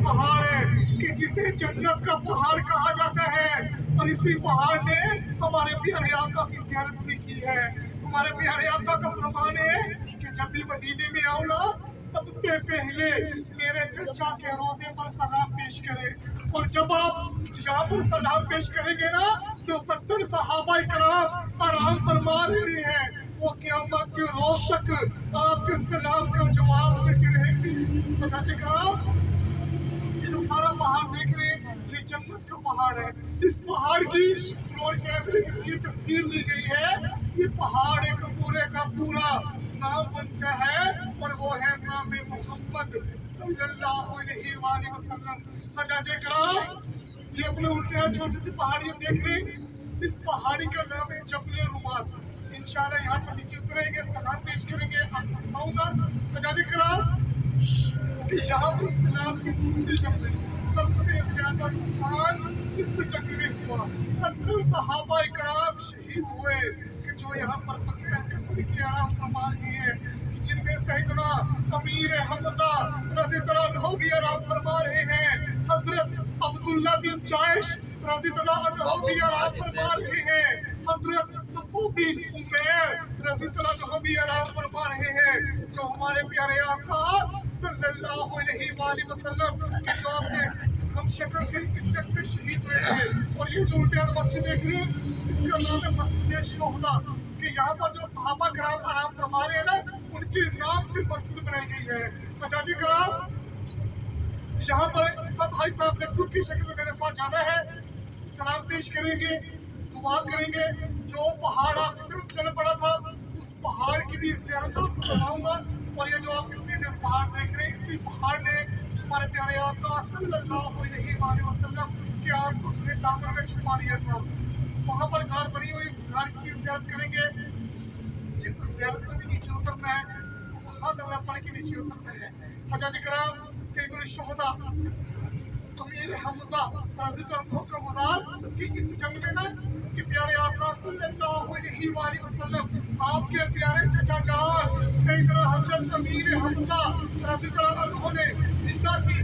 پہاڑ ہے کہ جسے جنت کا پہاڑ کہا جاتا ہے، اور اسی پہاڑ نے ہمارے پیارے آقا کی زیارت بھی کی ہے۔ ہمارے پیارے آقا کا فرمان ہے کہ جب بھی مدینے میں آؤ نا، سب سے پہلے میرے چچا کے روضے پر سلام پیش کرے، اور جب آپ یہاں پر سلام پیش کریں گے نا تو 70 صحابہ کرام آرام فرما رہے ہیں، وہ قیامت کے روز تک آپ کے سلام کا جواب دیتے رہیں گے۔ حضرات کرام، یہ جو سارا پہاڑ دیکھ رہے ہیں یہ جنت کا پہاڑ ہے۔ اس پہاڑ کی فلور کیمرے کی یہ تصویر لی گئی ہے۔ یہ پہاڑ ایک پورے کا پورا نام بنتا ہے، اور وہ ہے نام محمد صلی اللہ علیہ وآلہ وسلم۔ حضرات کرام، یہ اپنے الٹے چھوٹی سی پہاڑی دیکھ رہے ہیں، اس پہاڑی کا نام ہے جبل رومات۔ انشاءاللہ یہاں پر نیچے اتریں گے، سلام پیش کریں گے، آپ کو بتاؤں گا۔ حضرات کرام، کہ یہاں پر اسلام کی دوسری جنگ میں سب سے زیادہ نقصان اس جنگ میں ہوا۔ 70 صحابہ کرام شہید ہوئے کہ جو یہاں پر بغیر قتل کے آرام فرما رہے ہیں، جن میں سیدنا امیر حمزہ رضی اللہ عنہ بھی آرام فرما رہے ہیں، حضرت عبداللہ بن جائش رضی اللہ عنہ بھی آرام فرما رہے ہیں، حضرت مصعب بن عمیر رضی اللہ عنہ بھی آرام فرما رہے ہیں، جو ہمارے پیارے آقا صلی اللہ علیہ وآلہ وسلم کے دور میں ہم شکل سے اس جنگ میں شہید ہوئے تھے۔ اور یہ جو الٹے مسجد دیکھ رہے ہیں، اس کا نام ہے مسجد شہداء، کہ یہاں پر جو صحابہ کرام آرام فرما رہے ہیں نا، ان کے نام سے مسجد بنائی گئی ہے۔ حضرات کرام، یہاں پر سب بھائی صاحب نے گروپ کی شکل میں میرے ساتھ جانا ہے، سلام پیش کریں گے، دعا کریں گے۔ جو پہاڑ آپ کی طرف چل پڑا تھا اس پہاڑ کی بھی زیارت آپ کو کرواؤں گا، اور یہ جو آپ کے سیدھے پہاڑ دیکھ رہے ہیں، اسی پہاڑ نے ہمارے پیارے آقا صلی اللہ علیہ وآلہ وسلم کے آپ کو اپنے دامن میں چھپا لیا تھا۔ وہاں پر گھر بنی ہوئی اس گھر کی زیارت کریں گے، جس زیارت میں بھی نیچے اترنا ہے، سبحان اللہ پڑھ کے نیچے اترنا ہے۔ حضرات کرام، سید الشہداء امیر حمزہ رضی اللہ عنہ کا مزار کہ اس جنگ میں نا کہ پیارے آقا صلی اللہ علیہ وآلہ وسلم آپ کے پیارے چچا جان سیدنا حضرت امیر حمزہ رضی اللہ عنہ نے زندہ کی